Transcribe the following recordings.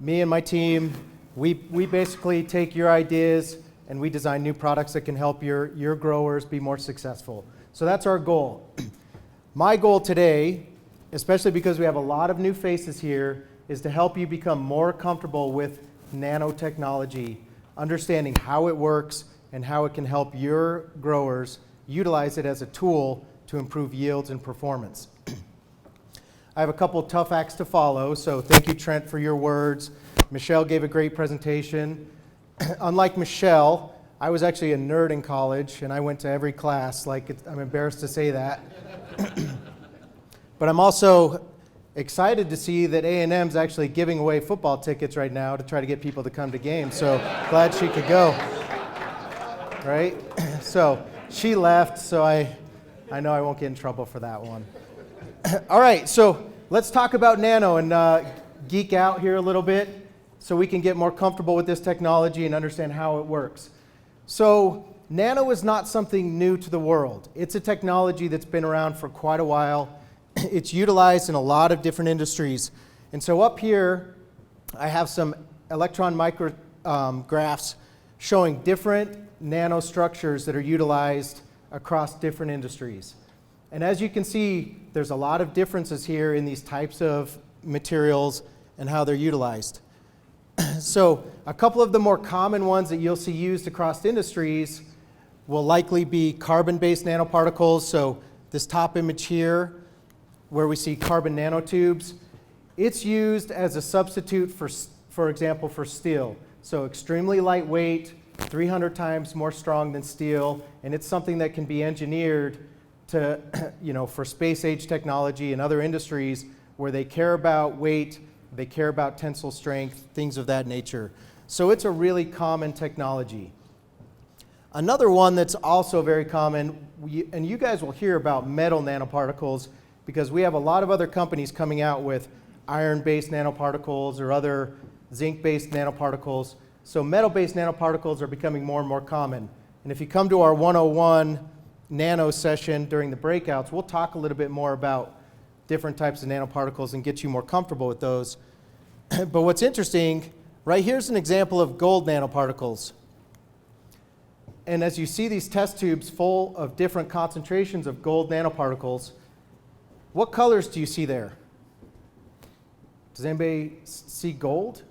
me and my team, we basically take your ideas and we design new products that can help your growers be more successful. So that's our goal. My goal today, especially because we have a lot of new faces here, is to help you become more comfortable with nanotechnology, understanding how it works and how it can help your growers utilize it as a tool to improve yields and performance. I have a couple tough acts to follow, so thank you, Trent, for your words. Michelle gave a great presentation. Unlike Michelle, I was actually a nerd in college, and I went to every class. I'm embarrassed to say that. But I'm also excited to see that A&M's actually giving away football tickets right now to try to get people to come to games, so glad she could go, right? So she left, so I know I won't get in trouble for that one. All right, so let's talk about nano and geek out here a little bit so we can get more comfortable with this technology and understand how it works. So nano is not something new to the world. It's a technology that's been around for quite a while. It's utilized in a lot of different industries. And so up here, I have some electron micrographs showing different nanostructures that are utilized across different industries. And as you can see, there's a lot of differences here in these types of materials and how they're utilized. So a couple of the more common ones that you'll see used across industries will likely be carbon-based nanoparticles. So this top image here, where we see carbon nanotubes, it's used as a substitute for example, for steel. So extremely lightweight, 300 times more strong than steel, and it's something that can be engineered to, for space age technology and other industries where they care about weight, they care about tensile strength, things of that nature. So it's a really common technology. Another one that's also very common, and you guys will hear about metal nanoparticles because we have a lot of other companies coming out with iron-based nanoparticles or other zinc-based nanoparticles. So metal-based nanoparticles are becoming more and more common. And if you come to our 101 nano session during the breakouts, we'll talk a little bit more about different types of nanoparticles and get you more comfortable with those. But what's interesting, right here's an example of gold nanoparticles. And as you see these test tubes full of different concentrations of gold nanoparticles, what colors do you see there? Does anybody see gold?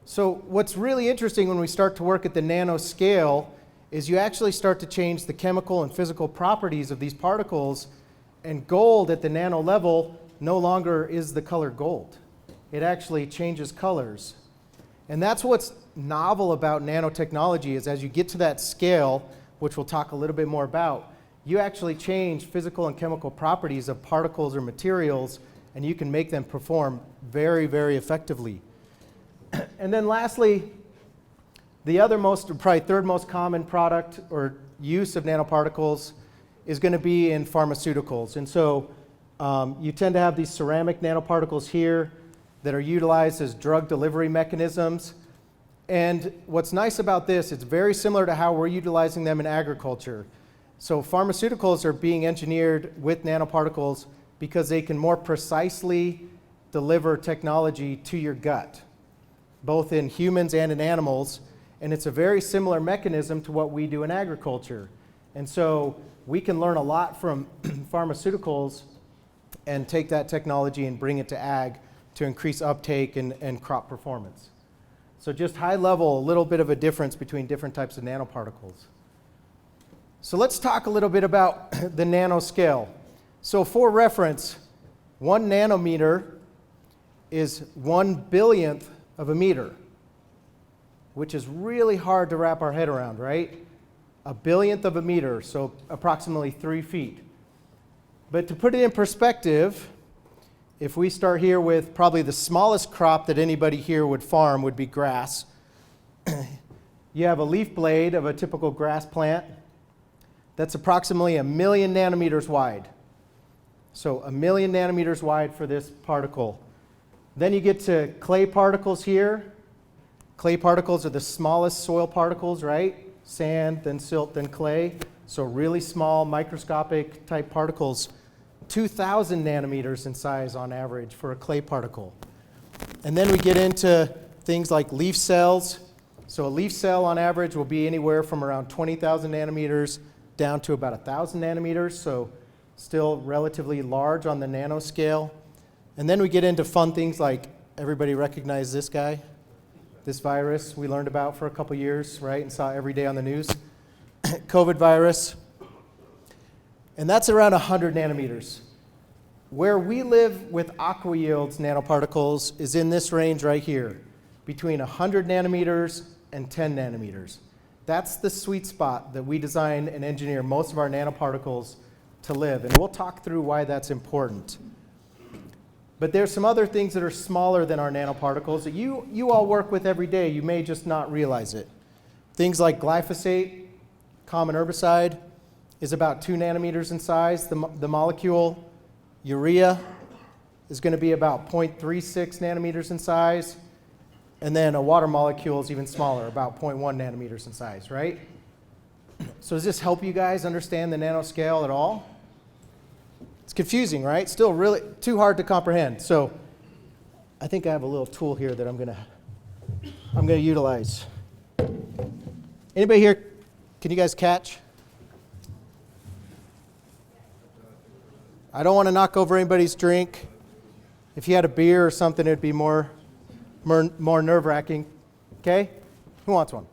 So what's really interesting when we start to work at the nano scale is you actually start to change the chemical and physical properties of these particles, and gold at the nano level no longer is the color gold. It actually changes colors. And that's what's novel about nanotechnology is as you get to that scale, which we'll talk a little bit more about, you actually change physical and chemical properties of particles or materials, and you can make them perform very, very effectively. And then lastly, the other probably third most common product or use of nanoparticles is going to be in pharmaceuticals. And so you tend to have these ceramic nanoparticles here that are utilized as drug delivery mechanisms. And what's nice about this, it's very similar to how we're utilizing them in agriculture. So pharmaceuticals are being engineered with nanoparticles because they can more precisely deliver technology to your gut, both in humans and in animals. And it's a very similar mechanism to what we do in agriculture. And so we can learn a lot from pharmaceuticals and take that technology and bring it to ag to increase uptake and crop performance. So just high level, a little bit of a difference between different types of nanoparticles. So let's talk a little bit about the nanoscale. So for reference, 1 nanometer is 1/1000th of a meter, which is really hard to wrap our head around, right? 1/1000th of a meter, so approximately 3 feet. But to put it in perspective, if we start here with probably the smallest crop that anybody here would farm would be grass. You have a leaf blade of a typical grass plant that's approximately 1,000,000 nanometers wide. So 1,000,000 nanometers wide for this particle. Then you get to clay particles here. Clay particles are the smallest soil particles, right? Sand, then silt, then clay. So really small, microscopic type particles. 2,000 nanometers in size on average for a clay particle. And then we get into things like leaf cells. So a leaf cell on average will be anywhere from around 20,000 nanometers down to about 1,000 nanometers, so still relatively large on the nanoscale. And then we get into fun things like, everybody recognize this guy? This virus we learned about for a couple years, right, and saw every day on the news. COVID virus. And that's around 100 nanometers. Where we live with Aqua-Yield's nanoparticles is in this range right here, between 100 nanometers and 10 nanometers. That's the sweet spot that we design and engineer most of our nanoparticles to live, and we'll talk through why that's important. But there's some other things that are smaller than our nanoparticles that you all work with every day. You may just not realize it. Things like glyphosate, common herbicide, is about 2 nanometers in size. The molecule urea is going to be about 0.36 nanometers in size. And then a water molecule is even smaller, about 0.1 nanometers in size, right? So does this help you guys understand the nanoscale at all? It's confusing, right? Still really too hard to comprehend. So I think I have a little tool here that I'm going to utilize. Anybody here, can you guys catch? I don't want to knock over anybody's drink. If you had a beer or something, it'd be more nerve-wracking. Okay? Who wants one?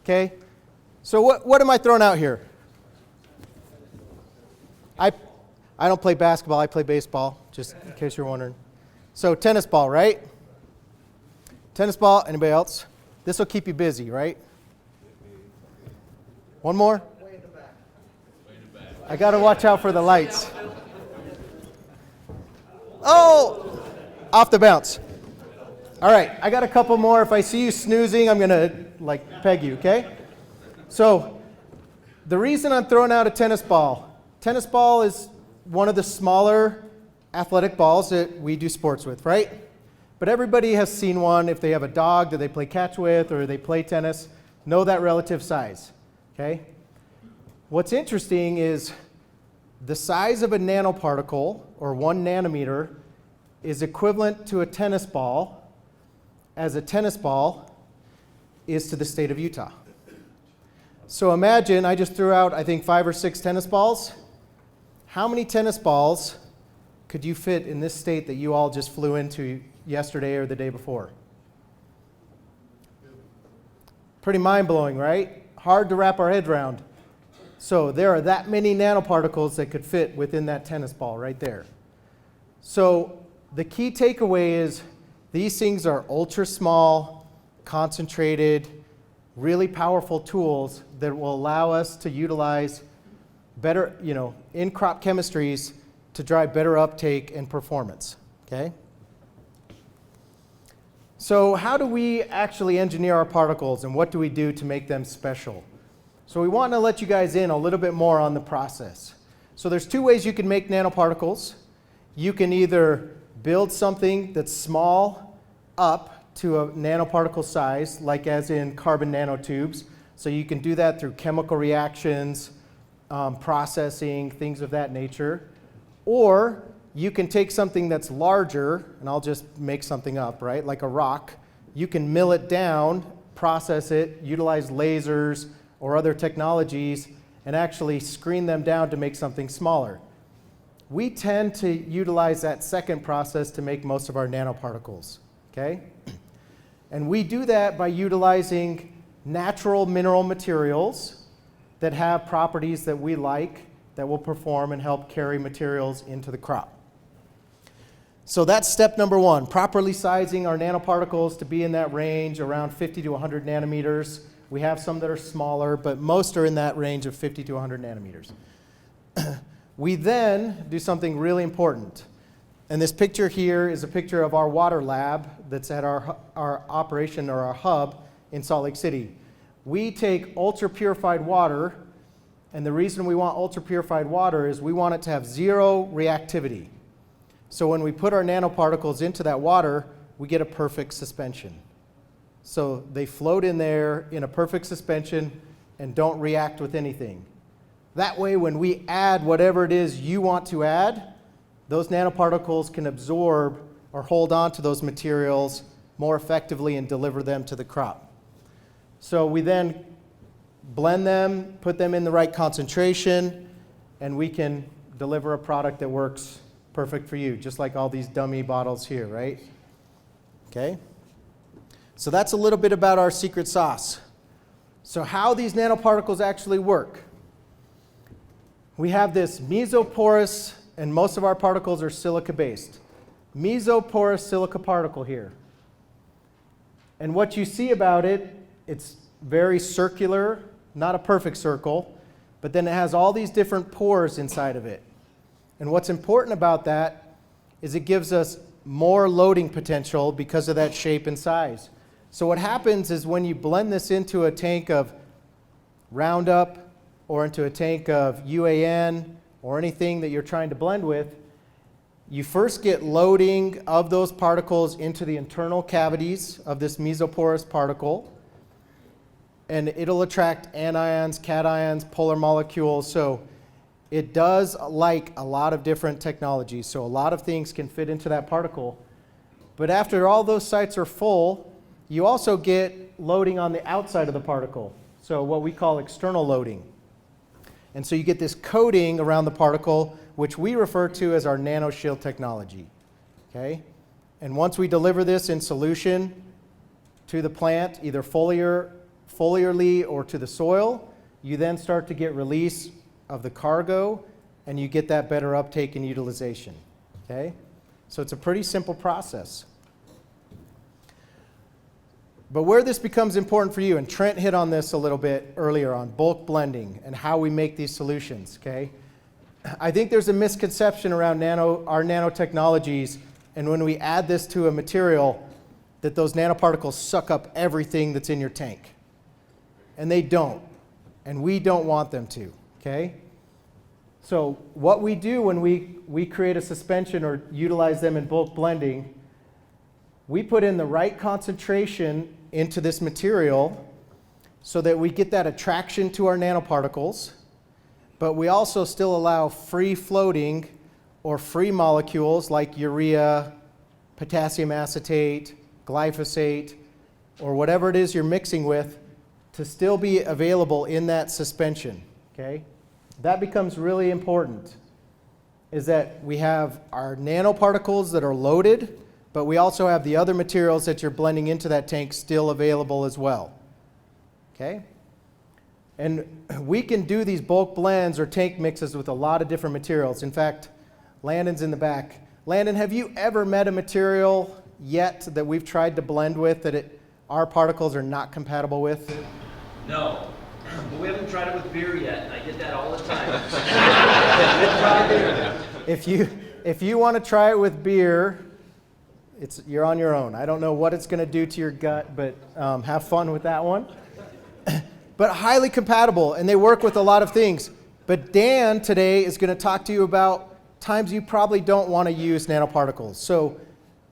Okay? So what am I throwing out here? I don't play basketball, I play baseball, just in case you're wondering. So tennis ball, right? Tennis ball, anybody else? This will keep you busy, right? One more? Way in the back. I got to watch out for the lights. Oh, off the bounce. All right, I got a couple more. If I see you snoozing, I'm going to peg you, okay? So the reason I'm throwing out a tennis ball is one of the smaller athletic balls that we do sports with, right? But everybody has seen one. If they have a dog that they play catch with or they play tennis, know that relative size, okay? What's interesting is the size of a nanoparticle, or 1 nanometer, is equivalent to a tennis ball, as a tennis ball is to the state of Utah. So imagine I just threw out, I think, 5 or 6 tennis balls. How many tennis balls could you fit in this state that you all just flew into yesterday or the day before? Pretty mind-blowing, right? Hard to wrap our heads around. So there are that many nanoparticles that could fit within that tennis ball right there. So the key takeaway is these things are ultra small, concentrated, really powerful tools that will allow us to utilize better, in-crop chemistries to drive better uptake and performance, okay? So how do we actually engineer our particles, and what do we do to make them special? So we want to let you guys in a little bit more on the process. So there's 2 ways you can make nanoparticles. You can either build something that's small up to a nanoparticle size, like as in carbon nanotubes. So you can do that through chemical reactions, processing, things of that nature. Or you can take something that's larger, and I'll just make something up, right, like a rock. You can mill it down, process it, utilize lasers or other technologies, and actually screen them down to make something smaller. We tend to utilize that second process to make most of our nanoparticles, okay? And we do that by utilizing natural mineral materials that have properties that we like, that will perform and help carry materials into the crop. So that's step number 1, properly sizing our nanoparticles to be in that range around 50 to 100 nanometers. We have some that are smaller, but most are in that range of 50 to 100 nanometers. We then do something really important. And this picture here is a picture of our water lab that's at our operation, or our hub in Salt Lake City. We take ultra-purified water, and the reason we want ultra-purified water is we want it to have 0 reactivity. So when we put our nanoparticles into that water, we get a perfect suspension. So they float in there in a perfect suspension and don't react with anything. That way, when we add whatever it is you want to add, those nanoparticles can absorb or hold on to those materials more effectively and deliver them to the crop. So we then blend them, put them in the right concentration, and we can deliver a product that works perfect for you, just like all these dummy bottles here, right? Okay? So that's a little bit about our secret sauce. So how these nanoparticles actually work. We have this mesoporous, and most of our particles are silica-based. Mesoporous silica particle here. And what you see about it, it's very circular, not a perfect circle, but then it has all these different pores inside of it. And what's important about that is it gives us more loading potential because of that shape and size. So what happens is when you blend this into a tank of Roundup or into a tank of UAN or anything that you're trying to blend with, you first get loading of those particles into the internal cavities of this mesoporous particle, and it'll attract anions, cations, polar molecules. So it does like a lot of different technologies. So a lot of things can fit into that particle. But after all those sites are full, you also get loading on the outside of the particle. So what we call external loading. And so you get this coating around the particle, which we refer to as our Nano-Shield technology. Okay? And once we deliver this in solution to the plant, either foliarly or to the soil, you then start to get release of the cargo, and you get that better uptake and utilization. Okay? So it's a pretty simple process. But where this becomes important for you, and Trent hit on this a little bit earlier on bulk blending and how we make these solutions, okay? I think there's a misconception around our nanotechnologies, and when we add this to a material, that those nanoparticles suck up everything that's in your tank. And they don't, and we don't want them to, okay? So what we do when we create a suspension or utilize them in bulk blending, we put in the right concentration into this material so that we get that attraction to our nanoparticles, but we also still allow free floating or free molecules like urea, potassium acetate, glyphosate, or whatever it is you're mixing with to still be available in that suspension, okay? That becomes really important, is that we have our nanoparticles that are loaded, but we also have the other materials that you're blending into that tank still available as well. Okay? And we can do these bulk blends or tank mixes with a lot of different materials. In fact, Landon's in the back. Landon, have you ever met a material yet that we've tried to blend with that our particles are not compatible with? No. But we haven't tried it with beer yet, and I get that all the time. If you want to try it with beer, you're on your own. I don't know what it's going to do to your gut, but have fun with that one. But highly compatible, and they work with a lot of things. But Dan today is going to talk to you about times you probably don't want to use nanoparticles. So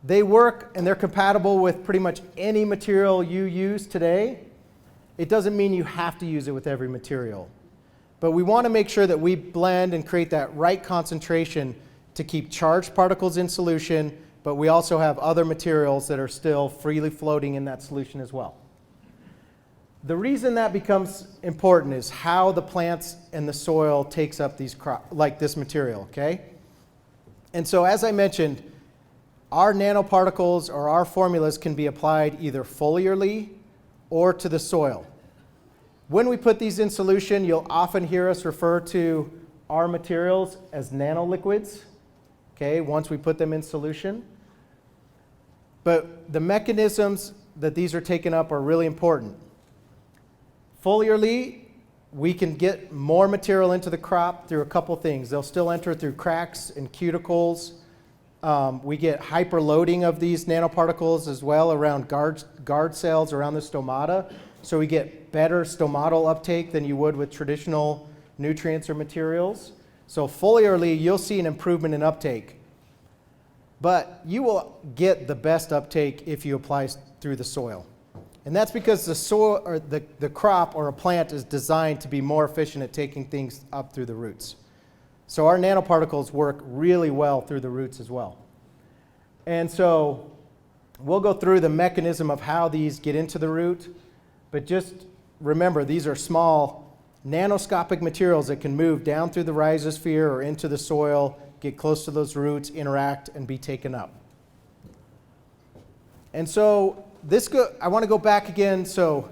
they work and they're compatible with pretty much any material you use today. It doesn't mean you have to use it with every material. But we want to make sure that we blend and create that right concentration to keep charged particles in solution, but we also have other materials that are still freely floating in that solution as well. The reason that becomes important is how the plants and the soil takes up these like this material, okay? And so as I mentioned, our nanoparticles or our formulas can be applied either foliarly or to the soil. When we put these in solution, you'll often hear us refer to our materials as nanoliquids, okay, once we put them in solution. But the mechanisms that these are taken up are really important. Foliarly, we can get more material into the crop through a couple things. They'll still enter through cracks and cuticles. We get hyperloading of these nanoparticles as well around guard cells around the stomata. So we get better stomatal uptake than you would with traditional nutrients or materials. So foliarly, you'll see an improvement in uptake. But you will get the best uptake if you apply through the soil. And that's because the soil or the crop or a plant is designed to be more efficient at taking things up through the roots. So our nanoparticles work really well through the roots as well. And so we'll go through the mechanism of how these get into the root, but just remember, these are small nanoscopic materials that can move down through the rhizosphere or into the soil, get close to those roots, interact, and be taken up. And so I want to go back again. So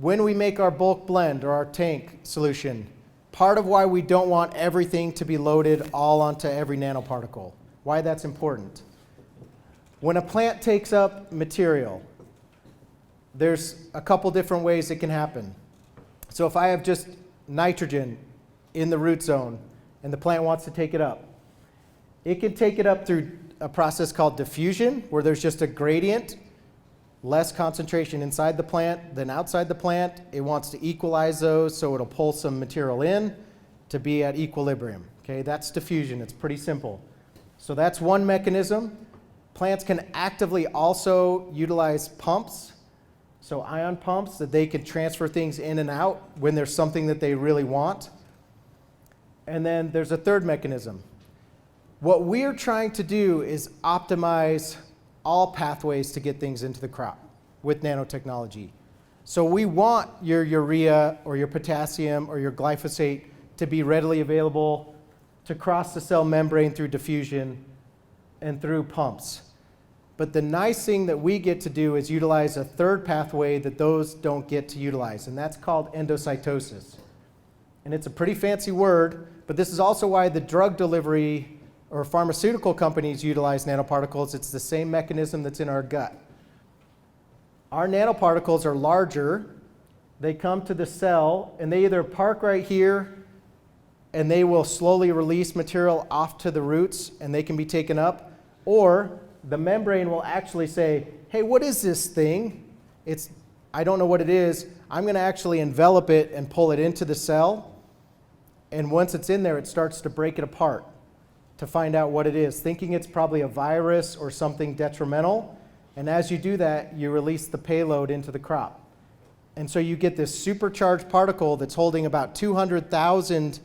when we make our bulk blend or our tank solution, part of why we don't want everything to be loaded all onto every nanoparticle, why that's important. When a plant takes up material, there's a couple different ways it can happen. So if I have just nitrogen in the root zone and the plant wants to take it up, it can take it up through a process called diffusion, where there's just a gradient, less concentration inside the plant than outside the plant. It wants to equalize those, so it'll pull some material in to be at equilibrium. Okay, that's diffusion. It's pretty simple. So that's one mechanism. Plants can actively also utilize pumps, so ion pumps, that they can transfer things in and out when there's something that they really want. And then there's a third mechanism. What we're trying to do is optimize all pathways to get things into the crop with nanotechnology. So we want your urea or your potassium or your glyphosate to be readily available to cross the cell membrane through diffusion and through pumps. But the nice thing that we get to do is utilize a third pathway that those don't get to utilize, and that's called endocytosis. And it's a pretty fancy word, but this is also why the drug delivery or pharmaceutical companies utilize nanoparticles. It's the same mechanism that's in our gut. Our nanoparticles are larger. They come to the cell, and they either park right here, and they will slowly release material off to the roots, and they can be taken up, or the membrane will actually say, hey, what is this thing? I don't know what it is. I'm going to actually envelop it and pull it into the cell, and once it's in there, it starts to break it apart to find out what it is, thinking it's probably a virus or something detrimental. And as you do that, you release the payload into the crop. And so you get this supercharged particle that's holding about 200,000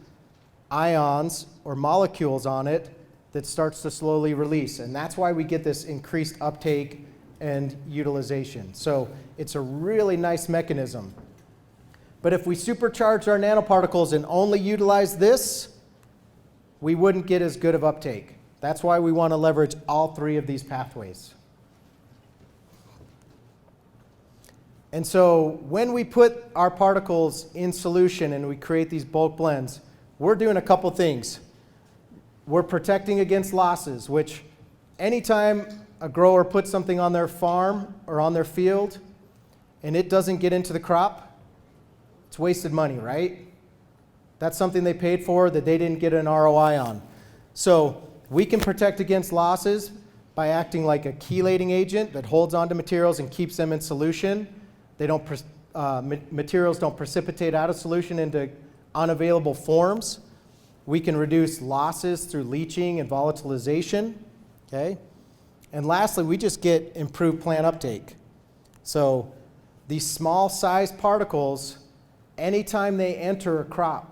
ions or molecules on it that starts to slowly release. And that's why we get this increased uptake and utilization. So it's a really nice mechanism. But if we supercharge our nanoparticles and only utilize this, we wouldn't get as good of uptake. That's why we want to leverage all three of these pathways. And so when we put our particles in solution and we create these bulk blends, we're doing a couple things. We're protecting against losses, which anytime a grower puts something on their farm or on their field and it doesn't get into the crop, it's wasted money, right? That's something they paid for that they didn't get an ROI on. So we can protect against losses by acting like a chelating agent that holds onto materials and keeps them in solution. Materials don't precipitate out of solution into unavailable forms. We can reduce losses through leaching and volatilization. Okay? And lastly, we just get improved plant uptake. So these small sized particles, anytime they enter a crop,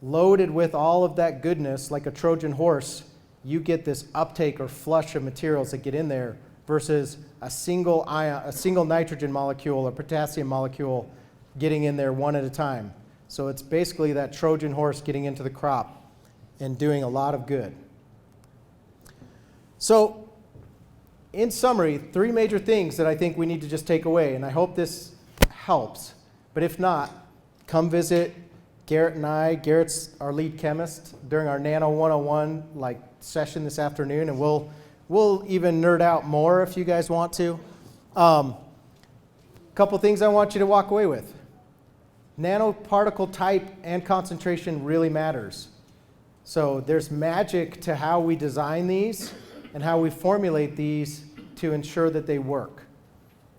loaded with all of that goodness like a Trojan horse, you get this uptake or flush of materials that get in there versus a single nitrogen molecule or potassium molecule getting in there one at a time. So it's basically that Trojan horse getting into the crop and doing a lot of good. So in summary, three major things that I think we need to just take away, and I hope this helps. But if not, come visit Garrett and I. Garrett's our lead chemist during our Nano 101 session this afternoon, and we'll even nerd out more if you guys want to. Couple things I want you to walk away with. Nanoparticle type and concentration really matters. So there's magic to how we design these and how we formulate these to ensure that they work.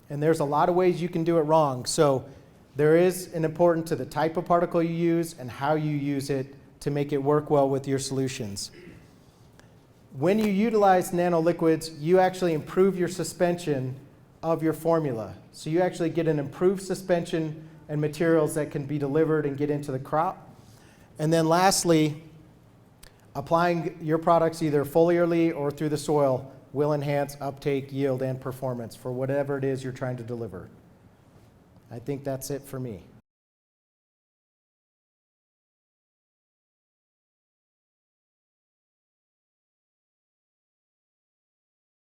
And there's a lot of ways you can do it wrong. So there is an importance to the type of particle you use and how you use it to make it work well with your solutions. When you utilize nanoliquids, you actually improve your suspension of your formula. So you actually get an improved suspension and materials that can be delivered and get into the crop. And then lastly, applying your products either foliarly or through the soil will enhance uptake, yield, and performance for whatever it is you're trying to deliver. I think that's it for me.